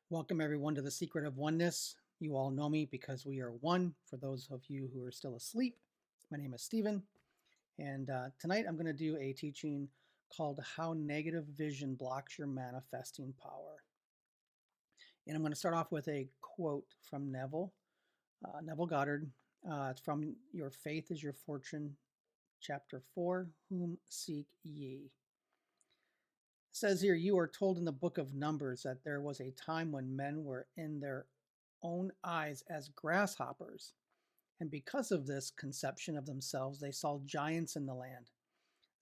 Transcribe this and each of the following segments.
Welcome, everyone, to the Secret of Oneness. You all know me because we are one. For those of you who are still asleep, my name is Stephen, and tonight I'm going to do a teaching called How Negative Vision Blocks Your Manifesting Power. And I'm going to start off with a quote from Neville Goddard. It's from Your Faith is Your Fortune, Chapter 4, Whom Seek Ye? It says here, you are told in the book of Numbers that there was a time when men were in their own eyes as grasshoppers, and because of this conception of themselves, they saw giants in the land.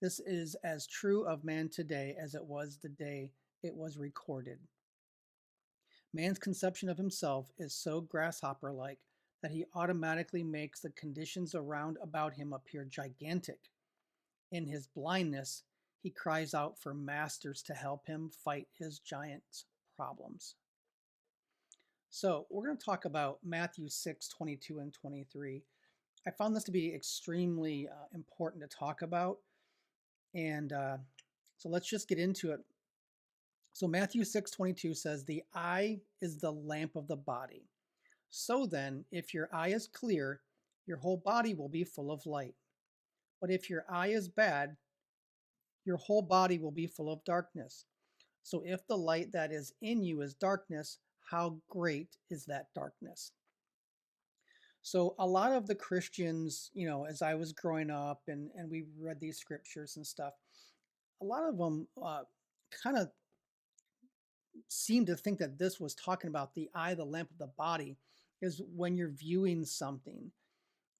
This is as true of man today as it was the day it was recorded. Man's conception of himself is so grasshopper-like that he automatically makes the conditions around about him appear gigantic. In his blindness, he cries out for masters to help him fight his giant problems. So we're going to talk about Matthew 6:22 and 23. I found this to be extremely important to talk about. And so let's just get into it. So Matthew 6:22 says, the eye is the lamp of the body. So then, if your eye is clear, your whole body will be full of light. But if your eye is bad, your whole body will be full of darkness. So if the light that is in you is darkness, how great is that darkness? So a lot of the Christians, as I was growing up and we read these scriptures and stuff, a lot of them kind of seem to think that this was talking about the eye, the lamp of the body, is when you're viewing something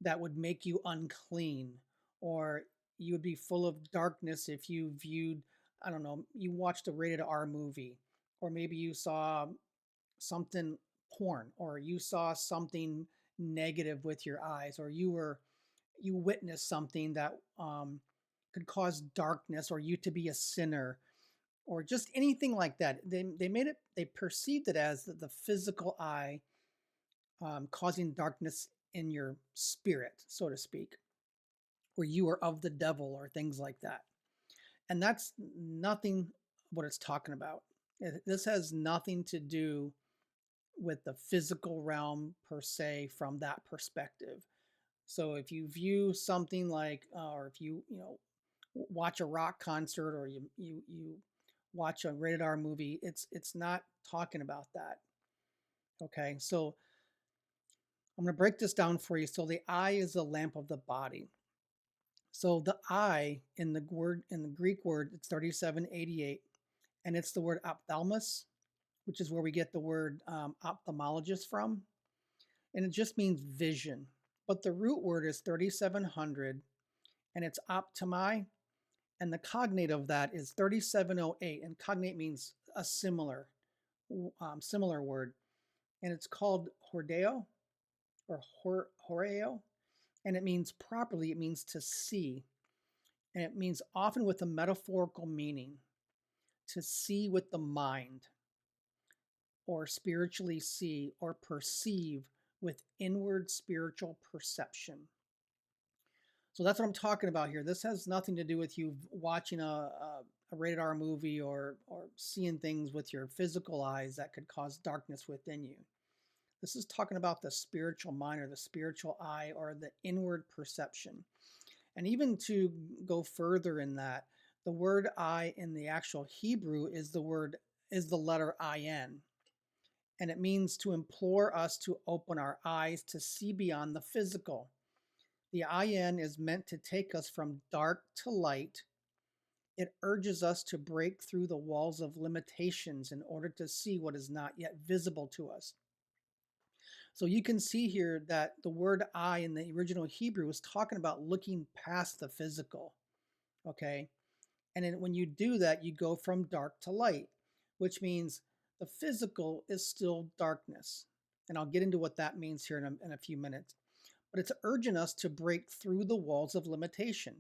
that would make you unclean, or you would be full of darkness if you viewed, I don't know, you watched a rated R movie, or maybe you saw something porn, or you saw something negative with your eyes, or you witnessed something that could cause darkness or you to be a sinner, or just anything like that. They perceived it as the physical eye causing darkness in your spirit, so to speak, where you are of the devil or things like that. And that's nothing what it's talking about. This has nothing to do with the physical realm per se from that perspective. So if you view something like, or if you watch a rock concert, or you watch a rated R movie, it's not talking about that. Okay, so I'm going to break this down for you. So the eye is the lamp of the body. So the eye in the Greek word, it's 3788, and it's the word ophthalmos, which is where we get the word ophthalmologist from, and it just means vision. But the root word is 3700, and it's optimi, and the cognate of that is 3708, and cognate means a similar word, and it's called hordeo or horeo, and it means properly, it means to see, and it means often with a metaphorical meaning, to see with the mind, or spiritually see or perceive with inward spiritual perception. So that's what I'm talking about here. This has nothing to do with you watching a rated R movie, or seeing things with your physical eyes that could cause darkness within you. This is talking about the spiritual mind, or the spiritual eye, or the inward perception. And even to go further in that, the word eye in the actual Hebrew is the letter in, and it means to implore us to open our eyes to see beyond the physical. The in is meant to take us from dark to light. It urges us to break through the walls of limitations in order to see what is not yet visible to us. So you can see here that the word I in the original Hebrew is talking about looking past the physical. Okay. And then when you do that, you go from dark to light, which means the physical is still darkness. And I'll get into what that means here in a few minutes. But it's urging us to break through the walls of limitation.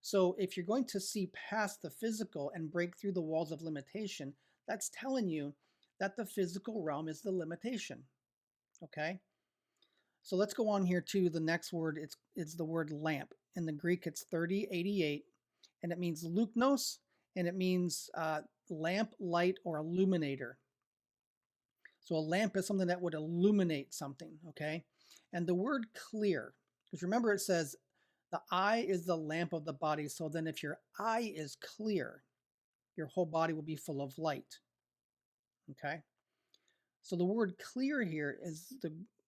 So if you're going to see past the physical and break through the walls of limitation, that's telling you that the physical realm is the limitation. Okay? So let's go on here to the next word. It's the word lamp. In the Greek, it's 3088, and it means luknos, and it means lamp, light, or illuminator. So a lamp is something that would illuminate something, okay? And the word clear, because remember it says the eye is the lamp of the body. So then if your eye is clear, your whole body will be full of light, okay? So the word clear here is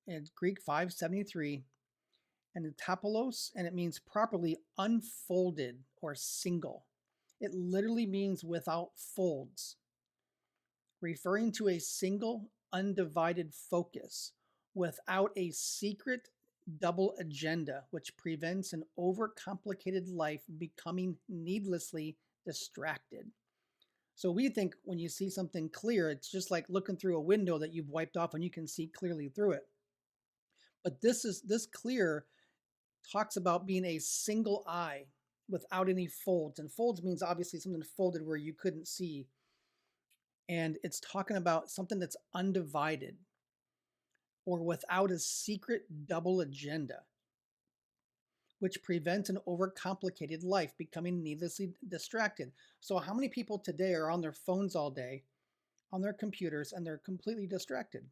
it's Greek 573 and it's tapelos, and it means properly unfolded or single. It literally means without folds, referring to a single, undivided focus without a secret double agenda, which prevents an overcomplicated life becoming needlessly distracted. So we think when you see something clear, it's just like looking through a window that you've wiped off and you can see clearly through it. But this clear talks about being a single eye without any folds. And folds means obviously something folded where you couldn't see. And it's talking about something that's undivided or without a secret double agenda, which prevents an overcomplicated life becoming needlessly distracted. So how many people today are on their phones all day, on their computers, and they're completely distracted,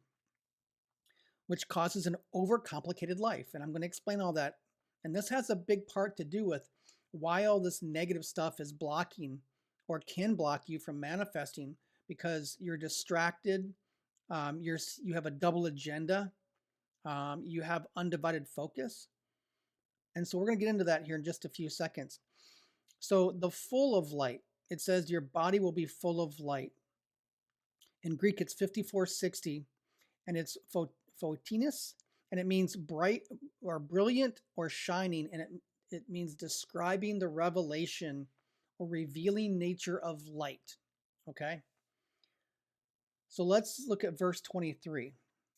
which causes an overcomplicated life? And I'm going to explain all that. And this has a big part to do with why all this negative stuff is blocking or can block you from manifesting, because you're distracted, you have a double agenda, you have undivided focus. And so we're going to get into that here in just a few seconds. So the full of light, it says your body will be full of light. In Greek, it's 5460, and it's photinus, and it means bright or brilliant or shining, and it means describing the revelation or revealing nature of light. Okay? So let's look at verse 23.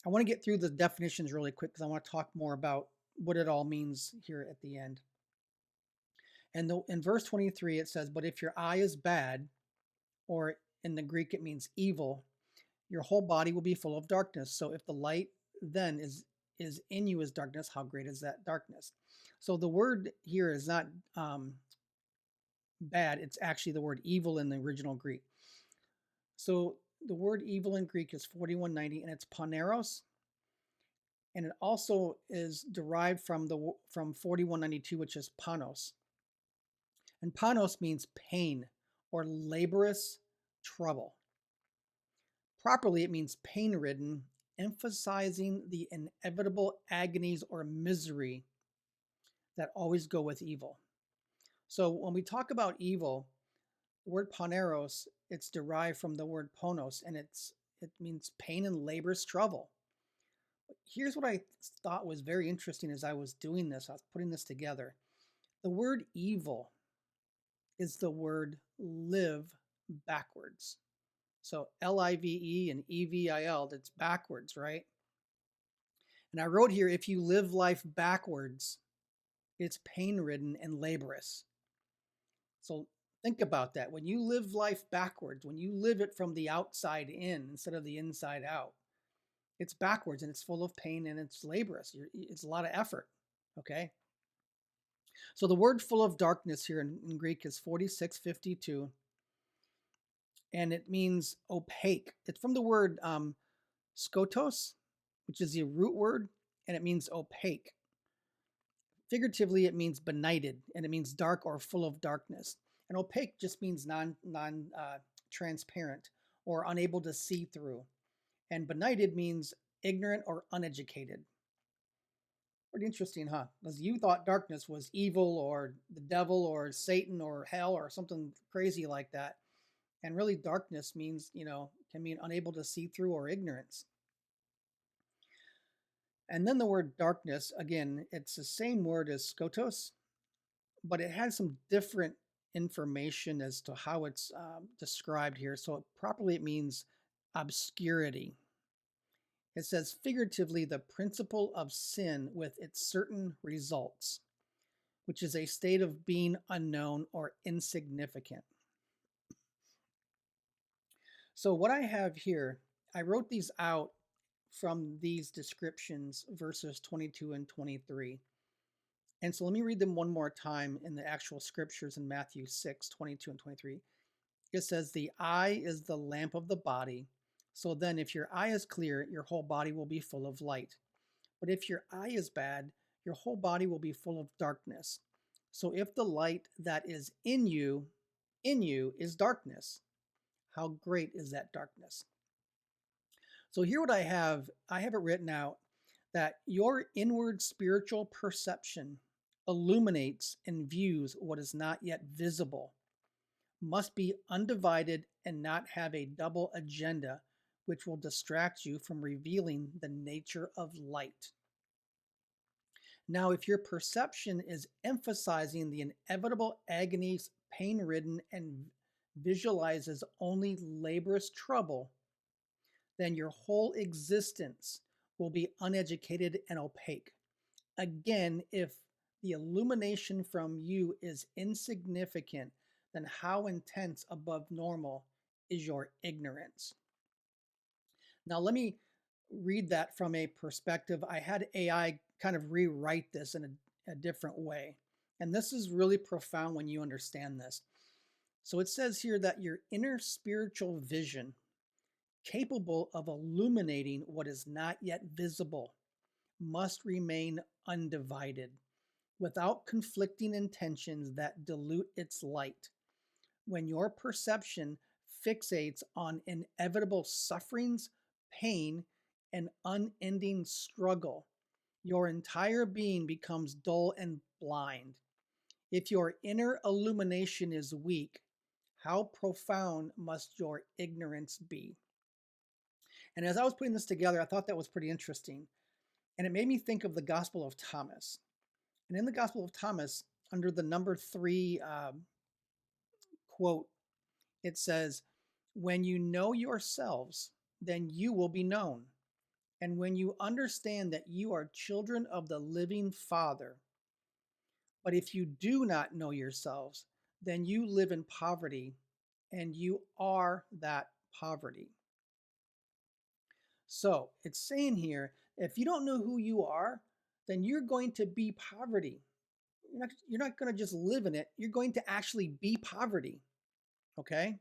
I want to get through the definitions really quick because I want to talk more about what it all means here at the end. And in verse 23, it says, but if your eye is bad, or in the Greek, it means evil, your whole body will be full of darkness. So if the light then is in you as darkness, how great is that darkness? So the word here is not bad. It's actually the word evil in the original Greek. So the word evil in Greek is 4190, and it's poneros. And it also is derived from 4192, which is panos. And panos means pain or laborious trouble. Properly, it means pain-ridden, emphasizing the inevitable agonies or misery that always go with evil. So when we talk about evil, the word poneros, it's derived from the word ponos, and it means pain and laborious trouble. Here's what I thought was very interesting as I was doing this. I was putting this together. The word evil is the word live backwards. So L-I-V-E and E-V-I-L, that's backwards, right? And I wrote here, if you live life backwards, it's pain-ridden and laborious. So think about that. When you live life backwards, when you live it from the outside in instead of the inside out, it's backwards and it's full of pain and it's laborious. It's a lot of effort, okay? So the word full of darkness here in Greek is 4652, and it means opaque. It's from the word skotos, which is the root word, and it means opaque. Figuratively, it means benighted, and it means dark or full of darkness. And opaque just means non-transparent or unable to see through. And benighted means ignorant or uneducated. Pretty interesting, huh? Because you thought darkness was evil or the devil or Satan or hell or something crazy like that. And really darkness means, can mean unable to see through or ignorance. And then the word darkness, again, it's the same word as skotos, but it has some different information as to how it's described here. So properly it means obscurity. It says figuratively the principle of sin with its certain results, which is a state of being unknown or insignificant. So what I have here, I wrote these out from these descriptions, verses 22 and 23. And so let me read them one more time in the actual scriptures in Matthew 6, 22 and 23. It says, the eye is the lamp of the body. So then, if your eye is clear, your whole body will be full of light. But if your eye is bad, your whole body will be full of darkness. So if the light that is in you is darkness, how great is that darkness? So here what I have it written out that your inward spiritual perception illuminates and views what is not yet visible, must be undivided and not have a double agenda which will distract you from revealing the nature of light. Now, if your perception is emphasizing the inevitable agonies, pain ridden, and visualizes only laborious trouble, then your whole existence will be uneducated and opaque. Again, if the illumination from you is insignificant, then how intense above normal is your ignorance? Now, let me read that from a perspective. I had AI kind of rewrite this in a different way. And this is really profound when you understand this. So it says here that your inner spiritual vision, capable of illuminating what is not yet visible, must remain undivided, without conflicting intentions that dilute its light. When your perception fixates on inevitable sufferings, pain, and unending struggle, your entire being becomes dull and blind. If your inner illumination is weak, how profound must your ignorance be? And as I was putting this together, I thought that was pretty interesting. And it made me think of the Gospel of Thomas. And in the Gospel of Thomas, under the number 3 quote, it says, "When you know yourselves, then you will be known. And when you understand that you are children of the living Father. But if you do not know yourselves, then you live in poverty, and you are that poverty." So it's saying here, if you don't know who you are, then you're going to be poverty. You're not going to just live in it. You're going to actually be poverty. Okay?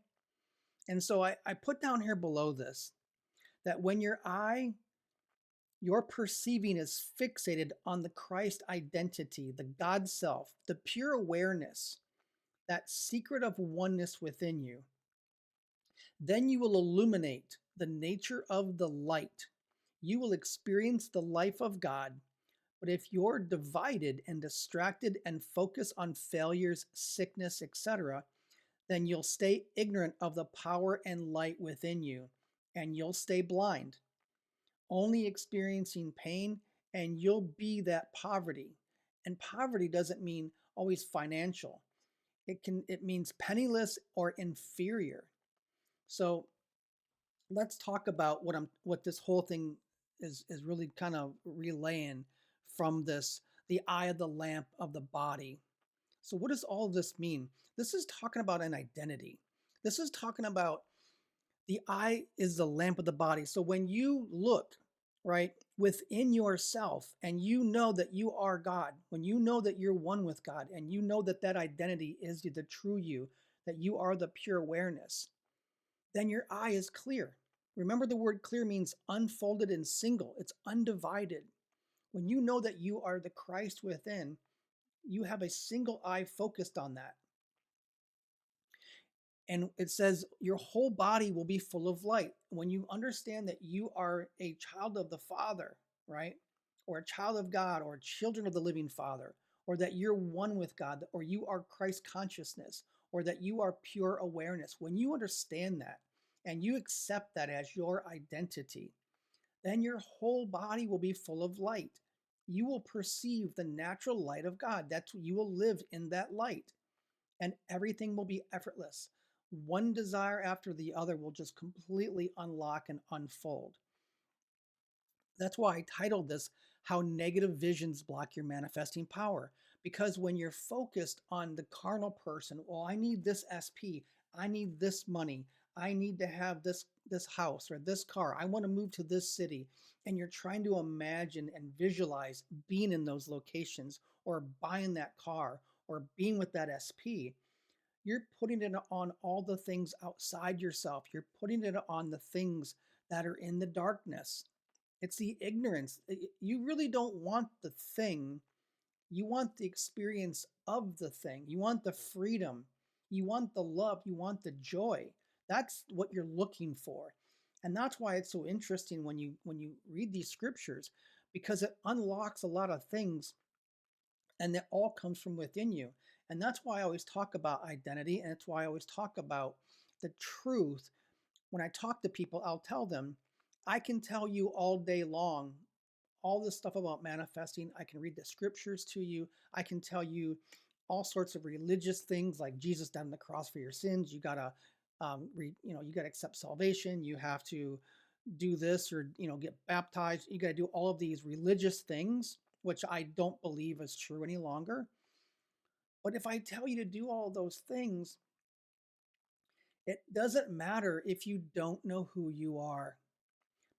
And so I put down here below this that when your perceiving is fixated on the Christ identity, the God self, the pure awareness, that secret of oneness within you, then you will illuminate the nature of the light. You will experience the life of God. But if you're divided and distracted and focus on failures, sickness, etc., then you'll stay ignorant of the power and light within you, and you'll stay blind, only experiencing pain, and you'll be that poverty. And poverty doesn't mean always financial. It means penniless or inferior. So let's talk about what this whole thing is really kind of relaying from this, the eye of the lamp of the body. So what does all this mean? This is talking about an identity. This is talking about the eye is the lamp of the body. So when you look, right, within yourself and you know that you are God, when you know that you're one with God and you know that that identity is the true you, that you are the pure awareness, then your eye is clear. Remember, the word clear means unfolded and single. It's undivided. When you know that you are the Christ within, you have a single eye focused on that. And it says your whole body will be full of light. When you understand that you are a child of the Father, right? Or a child of God, or children of the living Father, or that you're one with God, or you are Christ consciousness, or that you are pure awareness. When you understand that and you accept that as your identity, then your whole body will be full of light. You will perceive the natural light of God. You will live in that light, and everything will be effortless. One desire after the other will just completely unlock and unfold. That's why I titled this, How Negative Visions Block Your Manifesting Power. Because when you're focused on the carnal person, well, I need this SP, I need this money, I need to have this house or this car, I want to move to this city, and you're trying to imagine and visualize being in those locations or buying that car or being with that SP, you're putting it on all the things outside yourself. You're putting it on the things that are in the darkness. It's the ignorance. You really don't want the thing. You want the experience of the thing. You want the freedom. You want the love. You want the joy. That's what you're looking for. And that's why it's so interesting when you read these scriptures, because it unlocks a lot of things, and it all comes from within you. And that's why I always talk about identity, and it's why I always talk about the truth. When I talk to people, I'll tell them, I can tell you all day long all this stuff about manifesting. I can read the scriptures to you. I can tell you all sorts of religious things like Jesus died on the cross for your sins. You gotta, you gotta accept salvation. You have to do this, or get baptized. You gotta do all of these religious things, which I don't believe is true any longer. But if I tell you to do all those things, it doesn't matter if you don't know who you are.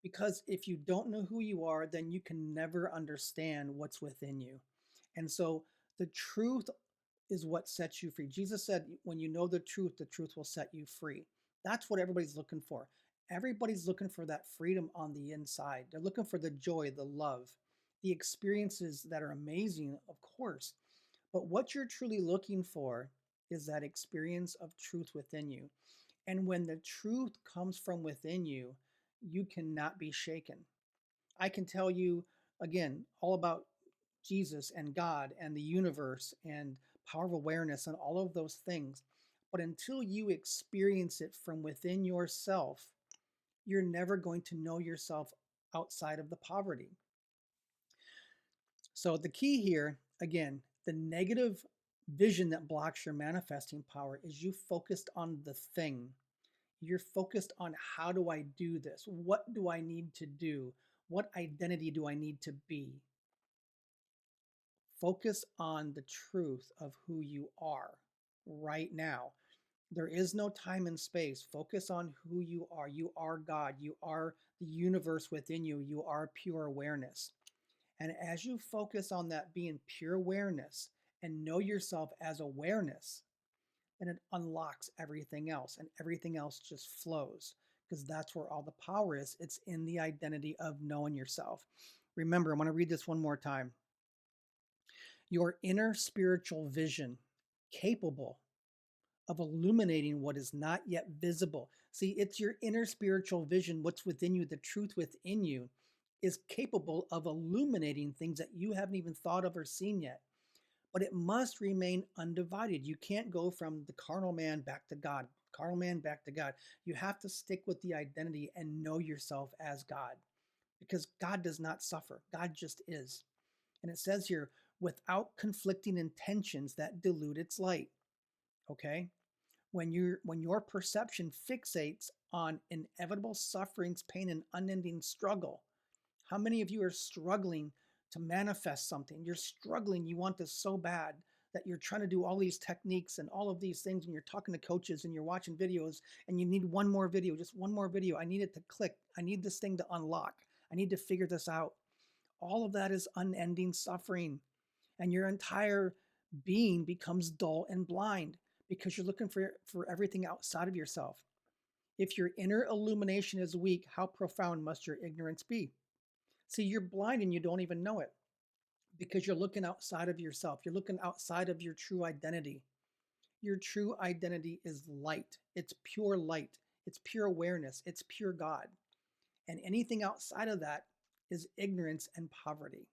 Because if you don't know who you are, then you can never understand what's within you. And so the truth is what sets you free. Jesus said, when you know the truth will set you free. That's what everybody's looking for. Everybody's looking for that freedom on the inside. They're looking for the joy, the love, the experiences that are amazing, of course. But what you're truly looking for is that experience of truth within you. And when the truth comes from within you, you cannot be shaken. I can tell you again all about Jesus and God and the universe and power of awareness and all of those things. But until you experience it from within yourself, you're never going to know yourself outside of the poverty. So the key here, again, the negative vision that blocks your manifesting power is you focused on the thing. You're focused on, how do I do this? What do I need to do? What identity do I need to be? Focus on the truth of who you are right now. There is no time and space. Focus on who you are. You are God. You are the universe within you. You are pure awareness. And as you focus on that being pure awareness and know yourself as awareness, then it unlocks everything else, and everything else just flows, because that's where all the power is. It's in the identity of knowing yourself. Remember, I'm going to read this one more time. Your inner spiritual vision, capable of illuminating what is not yet visible. See, it's your inner spiritual vision, what's within you, the truth within you, is capable of illuminating things that you haven't even thought of or seen yet. But it must remain undivided. You can't go from the carnal man back to God, carnal man back to God. You have to stick with the identity and know yourself as God, because God does not suffer. God just is. And it says here, without conflicting intentions that dilute its light. Okay? When your perception fixates on inevitable sufferings, pain, and unending struggle. How many of you are struggling to manifest something? You're struggling, you want this so bad that you're trying to do all these techniques and all of these things, and you're talking to coaches and you're watching videos, and you need one more video, just one more video. I need it to click. I need this thing to unlock. I need to figure this out. All of that is unending suffering, and your entire being becomes dull and blind because you're looking for everything outside of yourself. If your inner illumination is weak, how profound must your ignorance be? See, you're blind and you don't even know it, because you're looking outside of yourself. You're looking outside of your true identity. Your true identity is light. It's pure light. It's pure awareness. It's pure God. And anything outside of that is ignorance and poverty.